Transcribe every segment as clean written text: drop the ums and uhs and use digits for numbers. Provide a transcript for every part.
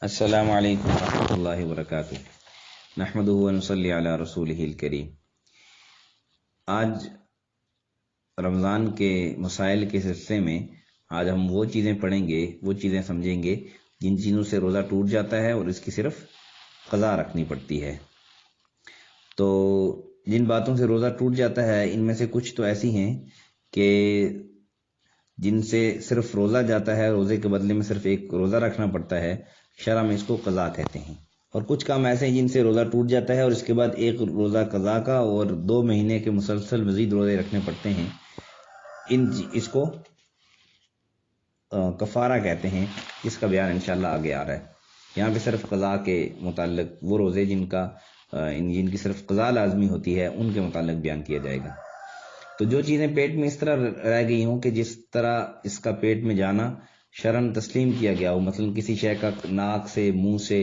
السلام علیکم ورحمۃ اللہ وبرکاتہ۔ نحمدہ ونصلی علی رسولہ الکریم۔ آج رمضان کے مسائل کے سلسلے میں آج ہم وہ چیزیں پڑھیں گے، وہ چیزیں سمجھیں گے جن چیزوں سے روزہ ٹوٹ جاتا ہے اور اس کی صرف قضا رکھنی پڑتی ہے۔ تو جن باتوں سے روزہ ٹوٹ جاتا ہے ان میں سے کچھ تو ایسی ہیں کہ جن سے صرف روزہ جاتا ہے، روزے کے بدلے میں صرف ایک روزہ رکھنا پڑتا ہے، شرع میں اس کو قضا کہتے ہیں۔ اور کچھ کام ایسے ہیں جن سے روزہ ٹوٹ جاتا ہے اور اس کے بعد ایک روزہ قضا کا اور 2 مہینے کے مسلسل مزید روزے رکھنے پڑتے ہیں، اس کو کفارہ کہتے ہیں۔ اس کا بیان انشاءاللہ آگے آ رہا ہے۔ یہاں پہ صرف قضا کے متعلق وہ روزے جن کی صرف قضا لازمی ہوتی ہے ان کے متعلق بیان کیا جائے گا۔ تو جو چیزیں پیٹ میں اس طرح رہ گئی ہوں کہ جس طرح اس کا پیٹ میں جانا شرعاً تسلیم کیا گیا ہو، مثلا کسی شے کا ناک سے، منہ سے،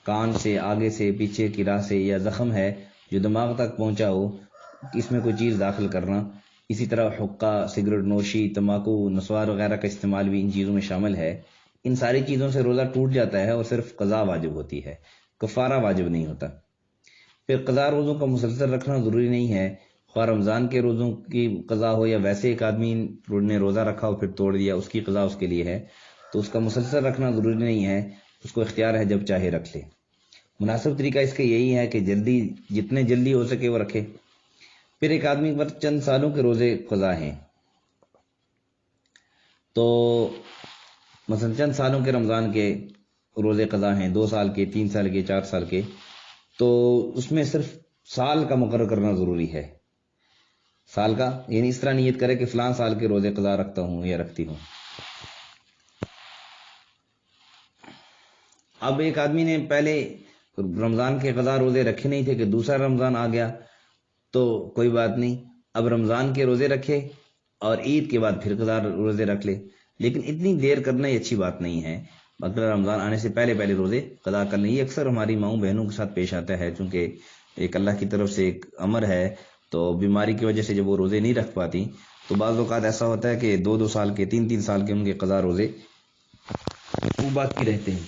کان سے، آگے سے، پیچھے کی راہ سے، یا زخم ہے جو دماغ تک پہنچا ہو، اس میں کوئی چیز داخل کرنا، اسی طرح حقہ، سگریٹ نوشی، تمباکو، نسوار وغیرہ کا استعمال بھی ان چیزوں میں شامل ہے۔ ان ساری چیزوں سے روزہ ٹوٹ جاتا ہے اور صرف قضا واجب ہوتی ہے، کفارہ واجب نہیں ہوتا۔ پھر قضا روزوں کا مسلسل رکھنا ضروری نہیں ہے، خواہ رمضان کے روزوں کی قضا ہو یا ویسے ایک آدمی نے روزہ رکھا ہو پھر توڑ دیا، اس کی قضا اس کے لیے ہے، تو اس کا مسلسل رکھنا ضروری نہیں ہے، اس کو اختیار ہے جب چاہے رکھ لے۔ مناسب طریقہ اس کے یہی ہے کہ جتنے جلدی ہو سکے وہ رکھے۔ پھر ایک آدمی پر چند سالوں کے روزے قضا ہیں، تو مثلا چند سالوں کے رمضان کے روزے قضا ہیں، 2 سال کے، 3 سال کے، 4 سال کے، تو اس میں صرف سال کا مقرر کرنا ضروری ہے۔ سال کا یعنی اس طرح نیت کرے کہ فلاں سال کے روزے قضا رکھتا ہوں یا رکھتی ہوں۔ اب ایک آدمی نے پہلے رمضان کے قضا روزے رکھے نہیں تھے کہ دوسرا رمضان آ گیا، تو کوئی بات نہیں، اب رمضان کے روزے رکھے اور عید کے بعد پھر قضا روزے رکھ لے، لیکن اتنی دیر کرنا یہ اچھی بات نہیں ہے۔ مطلب رمضان آنے سے پہلے روزے قضا کر لیں۔ یہ اکثر ہماری ماؤں بہنوں کے ساتھ پیش آتا ہے، چونکہ ایک اللہ کی طرف سے ایک امر ہے، تو بیماری کی وجہ سے جب وہ روزے نہیں رکھ پاتی تو بعض اوقات ایسا ہوتا ہے کہ 2 سال کے، 3 سال کے ان کے قضا روزے وہ باقی رہتے ہیں۔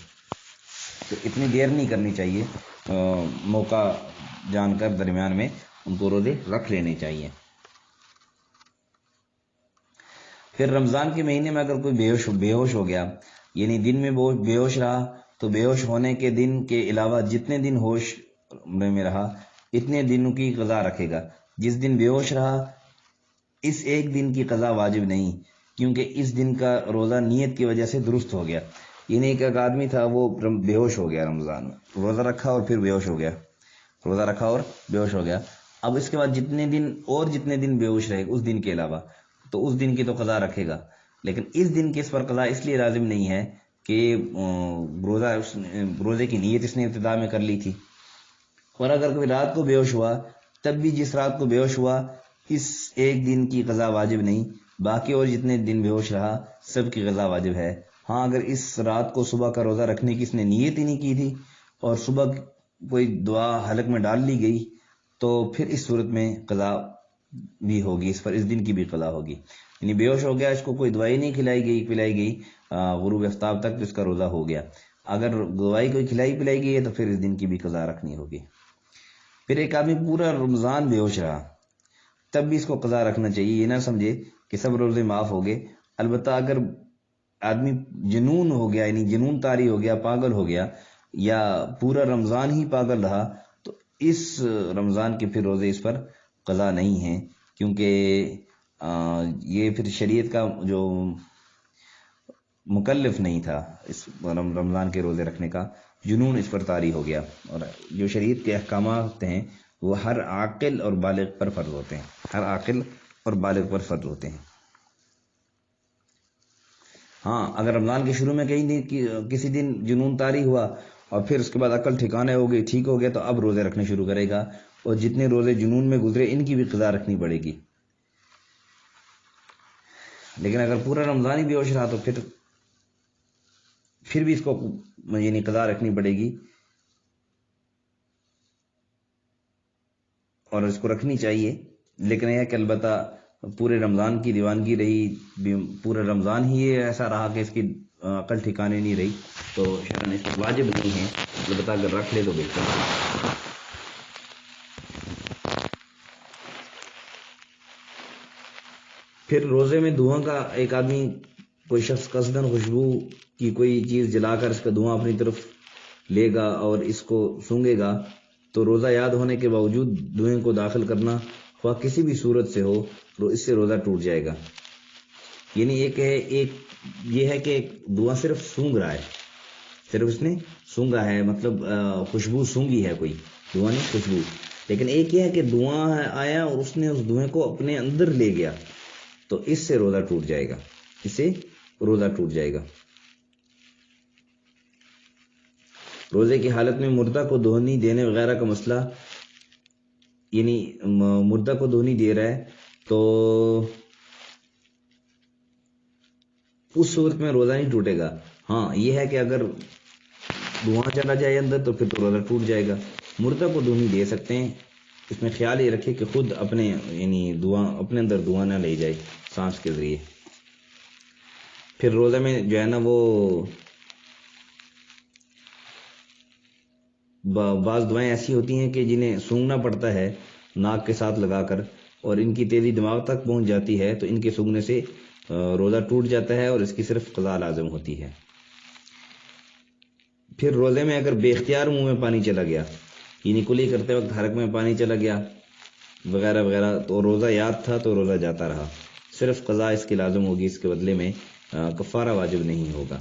تو اتنی دیر نہیں کرنی چاہیے، موقع جان کر درمیان میں ان کو روزے رکھ لینے چاہیے۔ پھر رمضان کے مہینے میں اگر کوئی بے ہوش ہو گیا، یعنی دن میں بے ہوش رہا، تو بے ہوش ہونے کے دن کے علاوہ جتنے دن ہوش میں رہا اتنے دنوں کی قضا رکھے گا۔ جس دن بے ہوش رہا اس ایک دن کی قضا واجب نہیں، کیونکہ اس دن کا روزہ نیت کی وجہ سے درست ہو گیا۔ یعنی ایک آدمی تھا وہ بے ہوش ہو گیا، رمضان میں روزہ رکھا اور پھر بے ہوش ہو گیا، روزہ رکھا اور بے ہوش ہو گیا۔ اب اس کے بعد جتنے دن بے ہوش رہے اس دن کے علاوہ، تو اس دن کی تو قضا رکھے گا، لیکن اس دن کی اس پر قضا اس لیے لازم نہیں ہے کہ روزے کی نیت اس نے ابتدا میں کر لی تھی۔ اور اگر کوئی رات کو بے ہوش ہوا، تب بھی جس رات کو بے ہوش ہوا اس ایک دن کی قضا واجب نہیں، باقی اور جتنے دن بے ہوش رہا سب کی قضا واجب ہے۔ ہاں اگر اس رات کو صبح کا روزہ رکھنے کی اس نے نیت ہی نہیں کی تھی اور صبح کوئی دعا حلق میں ڈال لی گئی تو پھر اس صورت میں قضا بھی ہوگی، اس پر اس دن کی بھی قضا ہوگی۔ یعنی بے ہوش ہو گیا، اس کو کوئی دوائی نہیں پلائی گئی غروب آفتاب تک، تو اس کا روزہ ہو گیا۔ اگر دوائی کوئی پلائی گئی ہے تو پھر اس دن کی بھی قضا رکھنی ہوگی۔ پھر ایک آدمی پورا رمضان بے ہوش رہا، تب بھی اس کو قضا رکھنا چاہیے۔ یہ نہ سمجھے کہ سب روزے معاف ہو گئے۔ البتہ اگر آدمی جنون ہو گیا، یعنی جنون طاری ہو گیا، پاگل ہو گیا، یا پورا رمضان ہی پاگل رہا، تو اس رمضان کے پھر روزے اس پر قضا نہیں ہیں، کیونکہ یہ پھر شریعت کا جو مکلف نہیں تھا اس رمضان کے روزے رکھنے کا، جنون اس پر طاری ہو گیا۔ اور جو شریعت کے احکامات ہیں وہ ہر عاقل اور بالغ پر فرض ہوتے ہیں، ہر عاقل اور بالغ پر فرض ہوتے ہیں۔ ہاں اگر رمضان کے شروع میں کسی دن جنون طاری ہوا اور پھر اس کے بعد عقل ٹھکانے ہو گئی، ٹھیک ہو گیا، تو اب روزے رکھنے شروع کرے گا، اور جتنے روزے جنون میں گزرے ان کی بھی قضا رکھنی پڑے گی۔ لیکن اگر پورا رمضان ہی بے ہوش رہا تو پھر بھی اس کو یعنی قضا رکھنی پڑے گی، اور اس کو رکھنی چاہیے۔ لیکن یہ کہ البتہ پورے رمضان کی دیوانگی رہی، پورے رمضان ہی یہ ایسا رہا کہ اس کی عقل ٹھکانے نہیں رہی تو شرعاً اس پر واجب نہیں ہے، البتہ اگر رکھ لے تو بہتر ہے۔ پھر روزے میں دھواں کا ایک آدمی، کوئی شخص قصداً خوشبو کی کوئی چیز جلا کر اس کا دھواں اپنی طرف لے گا اور اس کو سونگے گا تو روزہ یاد ہونے کے باوجود دھوئیں کو داخل کرنا خواہ کسی بھی صورت سے ہو، اس سے روزہ ٹوٹ جائے گا۔ یعنی ایک یہ ہے کہ دھواں صرف سونگ رہا ہے، صرف اس نے سونگا ہے، مطلب خوشبو سونگی ہے، کوئی دھواں نہیں، خوشبو۔ لیکن ایک یہ ہے کہ دھواں آیا اور اس نے اس دھوئیں کو اپنے اندر لے گیا تو اس سے روزہ ٹوٹ جائے گا، اس سے روزہ ٹوٹ جائے گا۔ روزے کی حالت میں مردہ کو دہنی دینے وغیرہ کا مسئلہ، یعنی مردہ کو دہنی دے رہا ہے تو اس صورت میں روزہ نہیں ٹوٹے گا۔ ہاں یہ ہے کہ اگر دھواں چلا جائے اندر تو پھر تو روزہ ٹوٹ جائے گا۔ مردہ کو دہنی دے سکتے ہیں، اس میں خیال یہ رکھے کہ خود اپنے یعنی دھواں اپنے اندر دھواں نہ لے جائے سانس کے ذریعے۔ پھر روزہ میں جو ہے نا وہ بعض دعائیں ایسی ہوتی ہیں کہ جنہیں سونگنا پڑتا ہے ناک کے ساتھ لگا کر، اور ان کی تیزی دماغ تک پہنچ جاتی ہے تو ان کے سونگنے سے روزہ ٹوٹ جاتا ہے اور اس کی صرف قضاء لازم ہوتی ہے۔ پھر روزے میں اگر بے اختیار منہ میں پانی چلا گیا، یعنی کلی کرتے وقت حلق میں پانی چلا گیا وغیرہ وغیرہ، تو روزہ یاد تھا تو روزہ جاتا رہا، صرف قضاء اس کی لازم ہوگی، اس کے بدلے میں کفارہ واجب نہیں ہوگا۔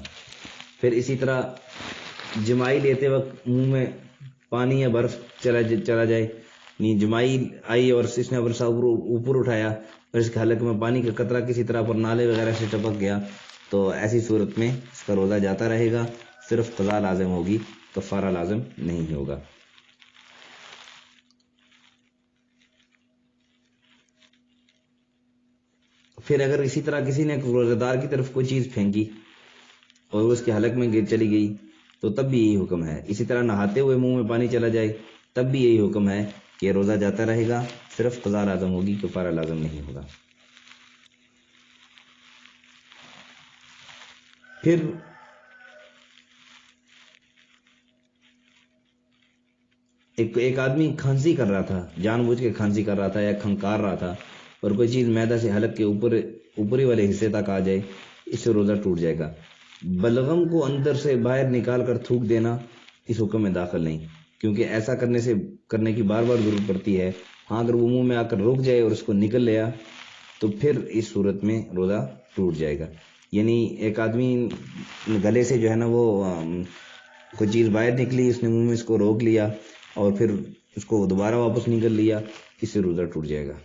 پھر اسی طرح جمائی لیتے وقت منہ میں پانی یا برف چلا جائے، یعنی جمائی آئی اور اس نے برسا اوپر اٹھایا اور اس کے حلق میں پانی کا قطرہ کسی طرح پر نالے وغیرہ سے ٹپک گیا تو ایسی صورت میں اس کا روزہ جاتا رہے گا، صرف قضاء لازم ہوگی، کفارہ لازم نہیں ہوگا۔ پھر اگر اسی طرح کسی نے روزہ دار کی طرف کوئی چیز پھینکی اور وہ اس کے حلق میں چلی گئی تو تب بھی یہی حکم ہے۔ اسی طرح نہاتے ہوئے منہ میں پانی چلا جائے تب بھی یہی حکم ہے کہ روزہ جاتا رہے گا، صرف قضاء لازم ہوگی، کفارہ لازم نہیں ہوگا۔ پھر ایک آدمی کھانسی کر رہا تھا، جان بوجھ کے کھانسی کر رہا تھا یا کھنکار رہا تھا، اور کوئی چیز معدہ سے حلق کے اوپری والے حصے تک آ جائے، اس سے روزہ ٹوٹ جائے گا۔ بلغم کو اندر سے باہر نکال کر تھوک دینا اس حکم میں داخل نہیں، کیونکہ ایسا کرنے کی بار بار ضرورت پڑتی ہے۔ ہاں اگر وہ منہ میں آ کر رک جائے اور اس کو نکل لیا تو پھر اس صورت میں روزہ ٹوٹ جائے گا۔ یعنی ایک آدمی گلے سے جو ہے نا وہ کوئی چیز باہر نکلی، اس نے منہ میں اس کو روک لیا اور پھر اس کو دوبارہ واپس نکل لیا، اس سے روزہ ٹوٹ جائے گا۔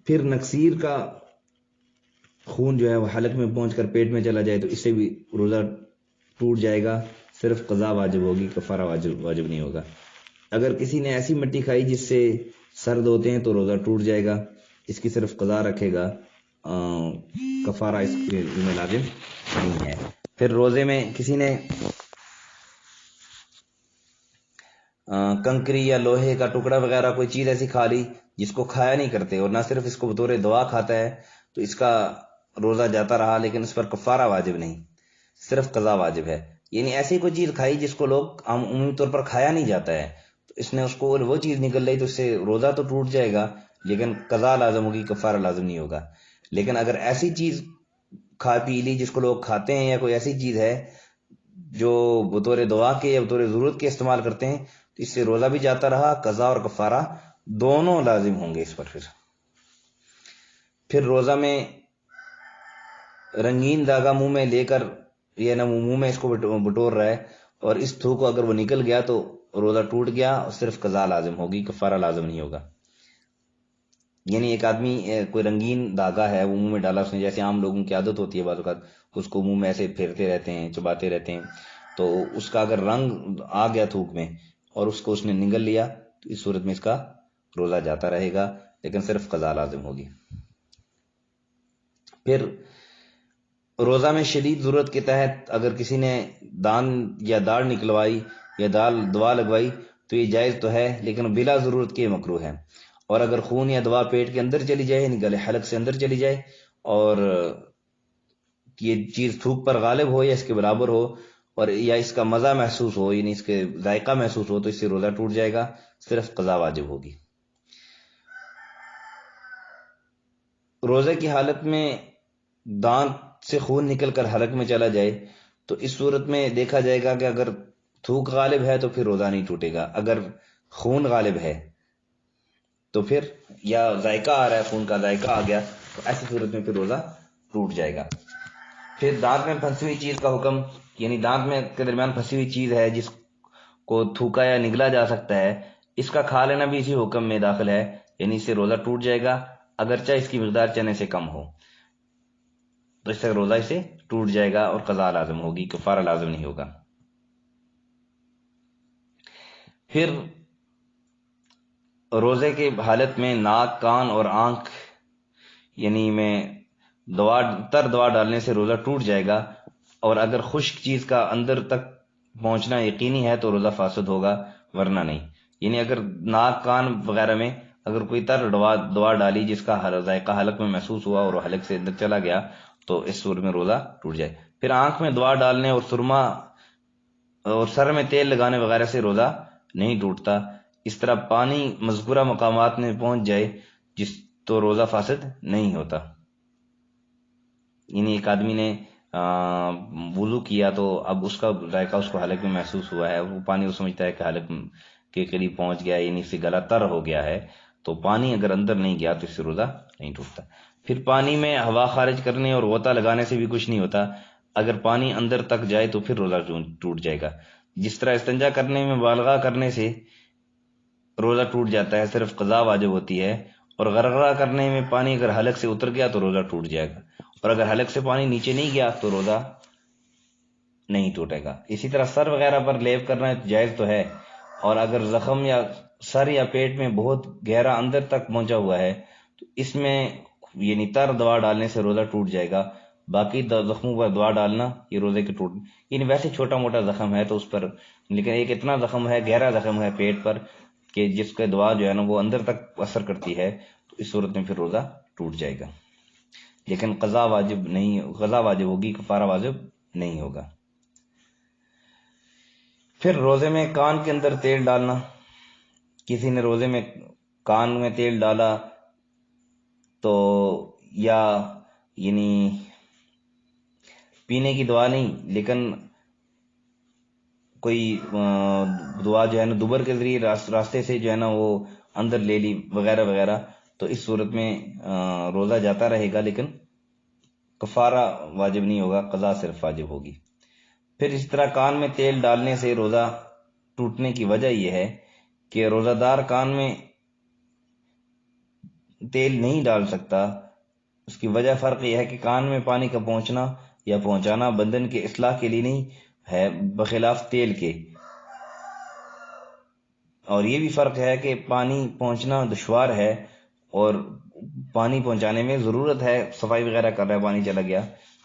پھر نکسیر کا خون جو ہے وہ حلق میں پہنچ کر پیٹ میں چلا جائے تو اس سے بھی روزہ ٹوٹ جائے گا، صرف قضاء واجب ہوگی، کفارہ واجب نہیں ہوگا۔ اگر کسی نے ایسی مٹی کھائی جس سے سر دھوتے ہیں تو روزہ ٹوٹ جائے گا، اس کی صرف قضاء رکھے گا، کفارہ اس میں لازم نہیں ہے۔ پھر روزے میں کسی نے کنکری یا لوہے کا ٹکڑا وغیرہ کوئی چیز ایسی کھا لی جس کو کھایا نہیں کرتے اور نہ صرف اس کو بطور دعا کھاتا ہے تو اس کا روزہ جاتا رہا، لیکن اس پر کفارہ واجب نہیں، صرف قضاء واجب ہے۔ یعنی ایسی کوئی چیز کھائی جس کو لوگ عمومی طور پر کھایا نہیں جاتا ہے تو اس نے اس کو وہ چیز نکل رہی تو اس سے روزہ تو ٹوٹ جائے گا لیکن قضاء لازم ہوگی، کفارہ لازم نہیں ہوگا۔ لیکن اگر ایسی چیز کھا پی لی جس کو لوگ کھاتے ہیں یا کوئی ایسی چیز ہے جو بطور دعا کے یا بطور ضرورت کے استعمال کرتے ہیں تو اس سے روزہ بھی جاتا رہا، قضاء اور کفارہ دونوں لازم ہوں گے اس پر۔ پھر روزہ میں رنگین دھاگا منہ میں لے کر یہ نا منہ میں اس کو بٹور رہا ہے اور اس تھو کو اگر وہ نکل گیا تو روزہ ٹوٹ گیا اور صرف قضاء لازم ہوگی، کفارہ لازم نہیں ہوگا۔ یعنی ایک آدمی کوئی رنگین دھاگا ہے وہ منہ میں ڈالا اس نے، جیسے عام لوگوں کی عادت ہوتی ہے بعض اوقات اس کو منہ میں ایسے پھیرتے رہتے ہیں، چباتے رہتے ہیں، تو اس کا اگر رنگ آ گیا تھوک میں اور اس کو اس نے نگل لیا تو اس صورت میں اس کا روزہ جاتا رہے گا لیکن صرف قضاء لازم ہوگی۔ پھر روزہ میں شدید ضرورت کے تحت اگر کسی نے دان یا داڑ نکلوائی یا دوا لگوائی تو یہ جائز تو ہے لیکن بلا ضرورت کے مکروہ ہے، اور اگر خون یا دوا پیٹ کے اندر چلی جائے یعنی گلے حلق سے اندر چلی جائے اور یہ چیز تھوک پر غالب ہو یا اس کے برابر ہو اور یا اس کا مزہ محسوس ہو یعنی اس کے ذائقہ محسوس ہو تو اس سے روزہ ٹوٹ جائے گا، صرف قضا واجب ہوگی۔ روزے کی حالت میں دانت سے خون نکل کر حلق میں چلا جائے تو اس صورت میں دیکھا جائے گا کہ اگر تھوک غالب ہے تو پھر روزہ نہیں ٹوٹے گا، اگر خون غالب ہے تو پھر یا ذائقہ آ رہا ہے، خون کا ذائقہ آ گیا تو ایسی صورت میں پھر روزہ ٹوٹ جائے گا۔ پھر دانت میں پھنسی ہوئی چیز کا حکم، یعنی دانت میں کے درمیان پھنسی ہوئی چیز ہے جس کو تھوکا یا نگلا جا سکتا ہے، اس کا کھا لینا بھی اسی حکم میں داخل ہے، یعنی اس سے روزہ ٹوٹ جائے گا اگرچہ اس کی مقدار چنے سے کم ہو، تو اس سے روزہ اسے ٹوٹ جائے گا اور قضا لازم ہوگی، کفارہ لازم نہیں ہوگا۔ پھر روزے کے حالت میں ناک، کان اور آنکھ یعنی میں دوا ڈالنے سے روزہ ٹوٹ جائے گا، اور اگر خشک چیز کا اندر تک پہنچنا یقینی ہے تو روزہ فاسد ہوگا ورنہ نہیں۔ یعنی اگر ناک، کان وغیرہ میں اگر کوئی تر دوا ڈالی جس کا ذائقہ حلق میں محسوس ہوا اور وہ حلق سے اندر چلا گیا تو اس صورت میں روزہ ٹوٹ جائے۔ پھر آنکھ میں دوا ڈالنے اور سرما اور سر میں تیل لگانے وغیرہ سے روزہ نہیں ٹوٹتا۔ اس طرح پانی مذکورہ مقامات میں پہنچ جائے تو روزہ فاسد نہیں ہوتا۔ یعنی ایک آدمی نے وضو کیا تو اب اس کا ذائقہ اس کو حلق میں محسوس ہوا ہے، وہ پانی وہ سمجھتا ہے کہ حلق کے قریب پہنچ گیا، یعنی اس سے گلا تر ہو گیا ہے، تو پانی اگر اندر نہیں گیا تو اس سے روزہ نہیں ٹوٹتا۔ پھر پانی میں ہوا خارج کرنے اور غوطہ لگانے سے بھی کچھ نہیں ہوتا، اگر پانی اندر تک جائے تو پھر روزہ ٹوٹ جائے گا۔ جس طرح استنجا کرنے میں مبالغہ کرنے سے روزہ ٹوٹ جاتا ہے، صرف قضا واجب ہوتی ہے، اور غرغرہ کرنے میں پانی اگر حلق سے اتر گیا تو روزہ ٹوٹ جائے گا، اور اگر حلق سے پانی نیچے نہیں گیا تو روزہ نہیں ٹوٹے گا۔ اسی طرح سر وغیرہ پر لیپ کرنا جائز تو ہے، اور اگر زخم یا سر یا پیٹ میں بہت گہرا اندر تک پہنچا ہوا ہے تو اس میں یعنی تر دوا ڈالنے سے روزہ ٹوٹ جائے گا۔ باقی زخموں پر دوا ڈالنا یہ روزے کے ٹوٹ، یعنی ویسے چھوٹا موٹا زخم ہے تو اس پر، لیکن ایک اتنا زخم ہے، گہرا زخم ہے پیٹ پر کہ جس کا دوا جو ہے نا وہ اندر تک اثر کرتی ہے، تو اس صورت میں پھر روزہ ٹوٹ جائے گا، لیکن قضا واجب ہوگی، کفارہ واجب نہیں ہوگا۔ پھر روزے میں کان کے اندر تیل ڈالنا، کسی نے روزے میں کان میں تیل ڈالا تو یا یعنی پینے کی دعا نہیں لیکن کوئی دعا جو ہے نا دوبر کے ذریعے راستے سے جو ہے نا وہ اندر لے لی وغیرہ وغیرہ، تو اس صورت میں روزہ جاتا رہے گا لیکن کفارہ واجب نہیں ہوگا، قضا صرف واجب ہوگی۔ پھر اس طرح کان میں تیل ڈالنے سے روزہ ٹوٹنے کی وجہ یہ ہے کہ روزہ دار کان میں تیل نہیں ڈال سکتا۔ اس کی وجہ فرق یہ ہے کہ کان میں پانی کا پہنچنا یا پہنچانا بدن کے اصلاح کے لیے نہیں ہے بخلاف تیل کے، اور یہ بھی فرق ہے کہ پانی پہنچنا دشوار ہے اور پانی پہنچانے میں ضرورت ہے، صفائی وغیرہ کر رہا ہے پانی چلا گیا،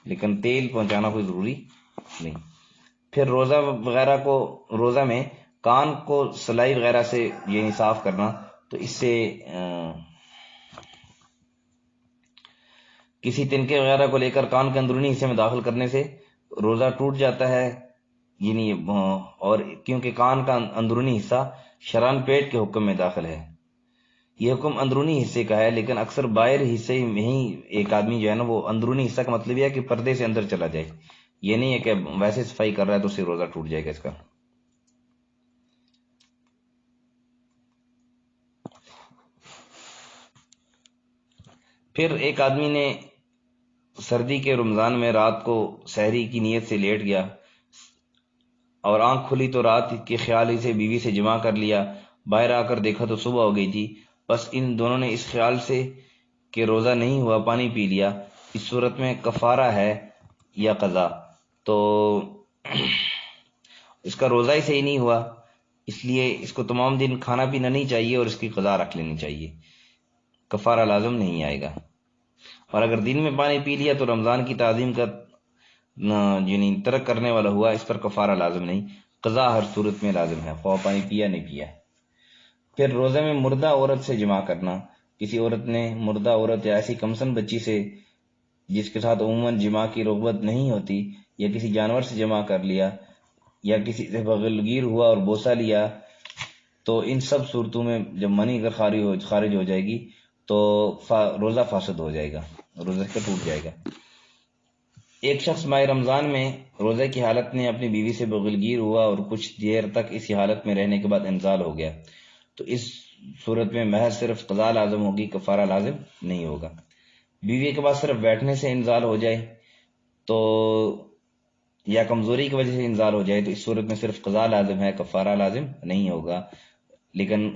لیکن تیل پہنچانا کوئی ضروری نہیں۔ پھر روزہ میں کان کو سلائی وغیرہ سے یعنی صاف کرنا، تو اس سے کسی تنکے وغیرہ کو لے کر کان کے اندرونی حصے میں داخل کرنے سے روزہ ٹوٹ جاتا ہے، یعنی اور کیونکہ کان کا اندرونی حصہ شران پیٹ کے حکم میں داخل ہے، یہ حکم اندرونی حصے کا ہے، لیکن اکثر باہر حصے میں ہی ایک آدمی جو ہے نا وہ اندرونی حصہ کا مطلب یہ ہے کہ پردے سے اندر چلا جائے، یہ نہیں ہے کہ ویسے صفائی کر رہا ہے تو اسے روزہ ٹوٹ جائے گا اس کا۔ پھر ایک آدمی نے سردی کے رمضان میں رات کو سحری کی نیت سے لیٹ گیا اور آنکھ کھلی تو رات کے خیال ہی سے بیوی سے جمع کر لیا، باہر آ کر دیکھا تو صبح ہو گئی تھی، بس ان دونوں نے اس خیال سے کہ روزہ نہیں ہوا پانی پی لیا، اس صورت میں کفارہ ہے یا قضا؟ تو اس کا روزہ ہی صحیح نہیں ہوا، اس لیے اس کو تمام دن کھانا پینا نہیں چاہیے اور اس کی قضا رکھ لینی چاہیے، کفارہ لازم نہیں آئے گا۔ اور اگر دن میں پانی پی لیا تو رمضان کی تعظیم کا یعنی ترک کرنے والا ہوا، اس پر کفارہ لازم نہیں، قضا ہر صورت میں لازم ہے، خواہ پانی پیا نہیں پیا۔ پھر روزے میں مردہ عورت سے جمع کرنا، کسی عورت نے مردہ عورت یا ایسی کمسن بچی سے جس کے ساتھ عموماً جماع کی رغبت نہیں ہوتی، یا کسی جانور سے جمع کر لیا، یا کسی سے بغلگیر ہوا اور بوسہ لیا، تو ان سب صورتوں میں جب منی اگر خارج ہو جائے گی تو روزہ فاسد ہو جائے گا، روزہ کا ٹوٹ جائے گا۔ ایک شخص ماہ رمضان میں روزے کی حالت میں اپنی بیوی سے بغلگیر ہوا اور کچھ دیر تک اسی حالت میں رہنے کے بعد انزال ہو گیا، تو اس صورت میں محض صرف قضاء لازم ہوگی، کفارہ لازم نہیں ہوگا۔ بیوی کے بعد صرف بیٹھنے سے انزال ہو جائے تو یا کمزوری کی وجہ سے انزال ہو جائے تو اس صورت میں صرف قضاء لازم ہے، کفارہ لازم نہیں ہوگا، لیکن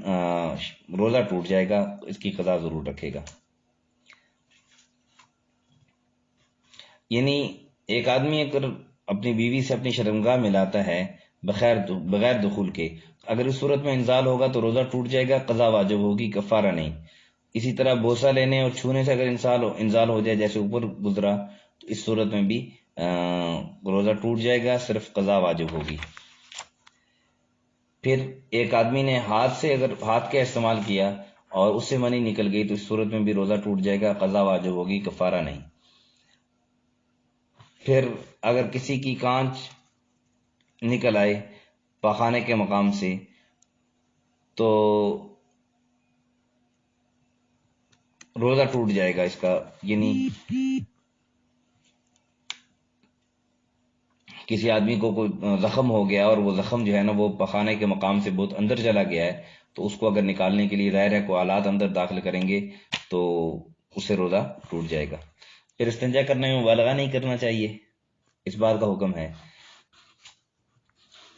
روزہ ٹوٹ جائے گا، اس کی قضا ضرور رکھے گا۔ یعنی ایک آدمی اگر اپنی بیوی سے اپنی شرمگاہ ملاتا ہے بغیر دخول کے، اگر اس صورت میں انزال ہوگا تو روزہ ٹوٹ جائے گا، قضا واجب ہوگی، کفارہ نہیں۔ اسی طرح بوسہ لینے اور چھونے سے اگر انزال ہو جائے جیسے اوپر گزرا، تو اس صورت میں بھی روزہ ٹوٹ جائے گا، صرف قضا واجب ہوگی۔ پھر ایک آدمی نے ہاتھ کا استعمال کیا اور اس سے منی نکل گئی تو اس صورت میں بھی روزہ ٹوٹ جائے گا، قضا واجب ہوگی، کفارہ نہیں۔ پھر اگر کسی کی کانچ نکل آئے پاخانے کے مقام سے تو روزہ ٹوٹ جائے گا اس کا، یعنی کسی آدمی کو کوئی زخم ہو گیا اور وہ زخم جو ہے نا وہ پخانے کے مقام سے بہت اندر چلا گیا ہے، تو اس کو اگر نکالنے کے لیے ظاہر ہے کوئی آلات اندر داخل کریں گے تو اسے روزہ ٹوٹ جائے گا۔ پھر استنجا کرنے میں مبالغہ نہیں کرنا چاہیے، اس بات کا حکم ہے۔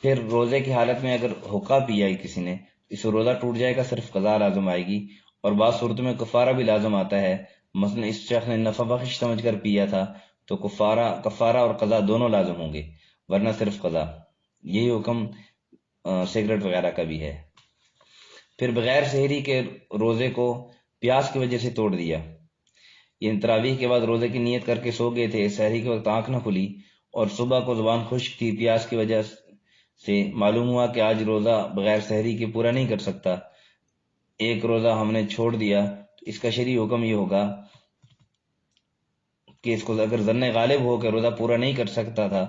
پھر روزے کی حالت میں اگر حقہ پیا کسی نے، اسے روزہ ٹوٹ جائے گا، صرف قضا لازم آئے گی، اور بعض صورتوں میں کفارہ بھی لازم آتا ہے۔ مثلا اس شخص نے نفع بخش سمجھ کر پیا تھا تو کفارہ اور قضا دونوں لازم ہوں گے، ورنہ صرف قضا۔ یہی حکم سگریٹ وغیرہ کا بھی ہے۔ پھر بغیر سحری کے روزے کو پیاس کی وجہ سے توڑ دیا، یعنی تراویح کے بعد روزے کی نیت کر کے سو گئے تھے، سحری کے وقت آنکھ نہ کھلی اور صبح کو زبان خشک تھی، پیاس کی وجہ سے معلوم ہوا کہ آج روزہ بغیر سحری کے پورا نہیں کر سکتا، ایک روزہ ہم نے چھوڑ دیا، تو اس کا شرعی حکم یہ ہوگا کہ اس کو اگر ظن غالب ہو کہ روزہ پورا نہیں کر سکتا تھا،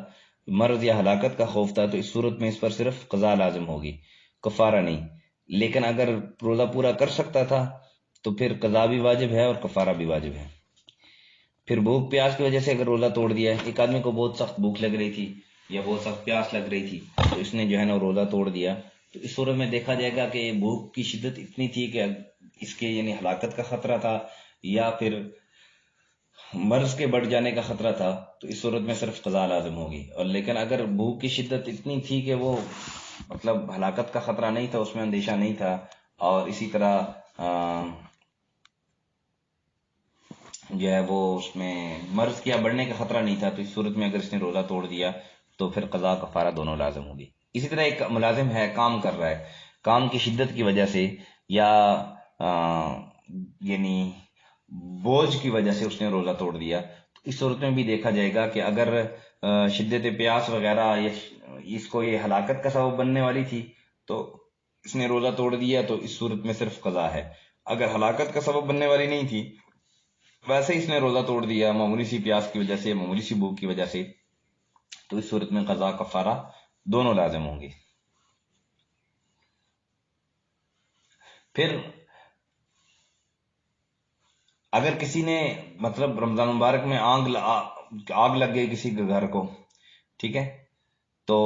مرض یا ہلاکت کا خوف تھا، تو اس صورت میں اس پر صرف قضا لازم ہوگی، کفارہ نہیں۔ لیکن اگر روزہ پورا کر سکتا تھا تو پھر قضا بھی واجب ہے اور کفارہ بھی واجب ہے۔ پھر بھوک پیاس کی وجہ سے اگر روزہ توڑ دیا ہے، ایک آدمی کو بہت سخت بھوک لگ رہی تھی یا بہت سخت پیاس لگ رہی تھی تو اس نے جو ہے نا روزہ توڑ دیا، تو اس صورت میں دیکھا جائے گا کہ بھوک کی شدت اتنی تھی کہ اس کے یعنی ہلاکت کا خطرہ تھا یا پھر مرض کے بڑھ جانے کا خطرہ تھا، تو اس صورت میں صرف قضا لازم ہوگی۔ اور لیکن اگر بھوک کی شدت اتنی تھی کہ وہ مطلب ہلاکت کا خطرہ نہیں تھا، اس میں اندیشہ نہیں تھا، اور اسی طرح جو ہے وہ اس میں مرض کیا بڑھنے کا خطرہ نہیں تھا، تو اس صورت میں اگر اس نے روزہ توڑ دیا تو پھر قضا کفارہ دونوں لازم ہوگی۔ اسی طرح ایک ملازم ہے، کام کر رہا ہے، کام کی شدت کی وجہ سے یا یعنی بوجھ کی وجہ سے اس نے روزہ توڑ دیا، تو اس صورت میں بھی دیکھا جائے گا کہ اگر شدت پیاس وغیرہ اس کو یہ ہلاکت کا سبب بننے والی تھی تو اس نے روزہ توڑ دیا، تو اس صورت میں صرف قضا ہے۔ اگر ہلاکت کا سبب بننے والی نہیں تھی، ویسے اس نے روزہ توڑ دیا معمولی سی پیاس کی وجہ سے، معمولی سی بھوک کی وجہ سے، تو اس صورت میں قضا کفارہ دونوں لازم ہوں گے۔ پھر اگر کسی نے مطلب رمضان مبارک میں آگ لگ گئی کسی کے گھر کو، ٹھیک ہے، تو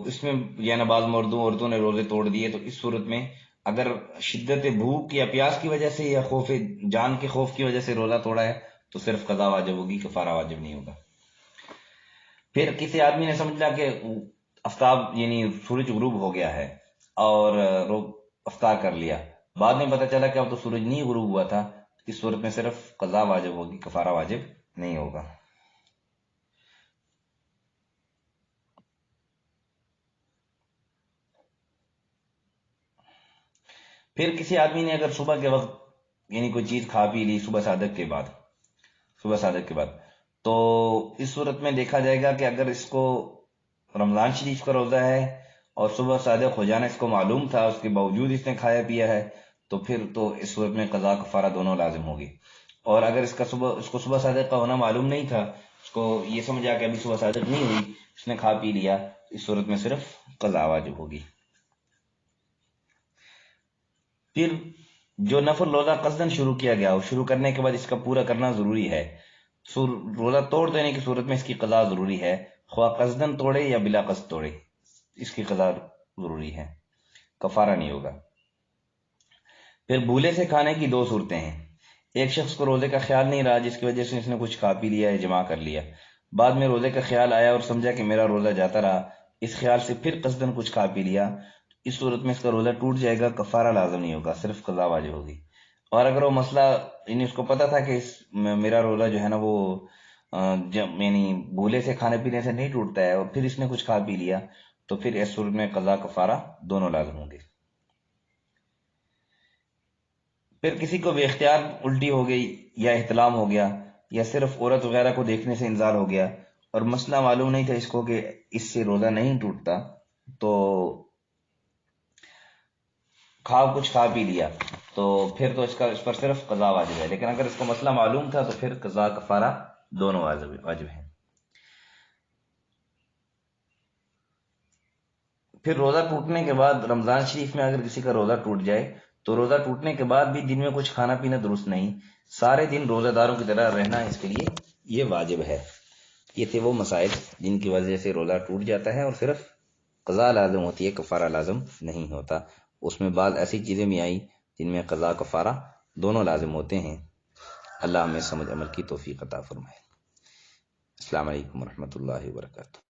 اس میں یعنی بعض عورتوں نے روزے توڑ دیے، تو اس صورت میں اگر شدت بھوک یا پیاس کی وجہ سے یا خوف جان کے خوف کی وجہ سے روزہ توڑا ہے تو صرف قضا واجب ہوگی، کفارہ واجب نہیں ہوگا۔ پھر کسی آدمی نے سمجھ لیا کہ آفتاب یعنی سورج غروب ہو گیا ہے اور افطار کر لیا، بعد میں پتہ چلا کہ اب تو سورج نہیں غروب ہوا تھا، اس صورت میں صرف قضا واجب ہوگی، کفارہ واجب نہیں ہوگا۔ پھر کسی آدمی نے اگر صبح کے وقت یعنی کوئی چیز کھا پی لی صبح صادق کے بعد، تو اس صورت میں دیکھا جائے گا کہ اگر اس کو رمضان شریف کا روزہ ہے اور صبح صادق ہو جانا اس کو معلوم تھا، اس کے باوجود اس نے کھایا پیا ہے، تو پھر تو اس صورت میں قضا کفارہ دونوں لازم ہوگی۔ اور اگر اس کو صبح صادق کا ہونا معلوم نہیں تھا، اس کو یہ سمجھا کہ ابھی صبح صادق نہیں ہوئی، اس نے کھا پی لیا، اس صورت میں صرف قضا واجب ہوگی۔ پھر جو نفل روزہ قصدن شروع کیا گیا ہو، شروع کرنے کے بعد اس کا پورا کرنا ضروری ہے، روزہ توڑ دینے کی صورت میں اس کی قضا ضروری ہے، خواہ قصدن توڑے یا بلا قصد توڑے، اس کی قضا ضروری ہے، کفارہ نہیں ہوگا۔ پھر بھولے سے کھانے کی دو صورتیں ہیں۔ ایک شخص کو روزے کا خیال نہیں رہا، جس کی وجہ سے اس نے کچھ کھا پی لیا یا جمع کر لیا، بعد میں روزے کا خیال آیا اور سمجھا کہ میرا روزہ جاتا رہا، اس خیال سے پھر قصدن کچھ کھا پی لیا، اس صورت میں اس کا روزہ ٹوٹ جائے گا، کفارہ لازم نہیں ہوگا، صرف قضا واجب ہوگی۔ اور اگر وہ مسئلہ یعنی اس کو پتا تھا کہ میرا روزہ جو ہے نا وہ یعنی بھولے سے کھانے پینے سے نہیں ٹوٹتا ہے، اور پھر اس نے کچھ کھا پی لیا، تو پھر اس صورت میں قضا کفارہ دونوں لازم ہوں گے۔ پھر کسی کو بے اختیار الٹی ہو گئی یا احتلام ہو گیا یا صرف عورت وغیرہ کو دیکھنے سے انزال ہو گیا اور مسئلہ معلوم نہیں تھا اس کو کہ اس سے روزہ نہیں ٹوٹتا، تو کچھ کھا پی لیا، تو پھر تو اس پر صرف قضا واجب ہے، لیکن اگر اس کو مسئلہ معلوم تھا تو پھر قضا کفارہ دونوں واجب ہیں۔ پھر روزہ ٹوٹنے کے بعد رمضان شریف میں اگر کسی کا روزہ ٹوٹ جائے تو روزہ ٹوٹنے کے بعد بھی دن میں کچھ کھانا پینا درست نہیں، سارے دن روزہ داروں کی طرح رہنا اس کے لیے یہ واجب ہے۔ یہ تھے وہ مسائل جن کی وجہ سے روزہ ٹوٹ جاتا ہے اور صرف قضا لازم ہوتی ہے، کفارہ لازم نہیں ہوتا۔ اس میں بعض ایسی چیزیں بھی آئیں جن میں قضا کفارہ دونوں لازم ہوتے ہیں۔ اللہ ہمیں سمجھ عمل کی توفیق عطا فرمائے۔ السلام علیکم ورحمۃ اللہ وبرکاتہ۔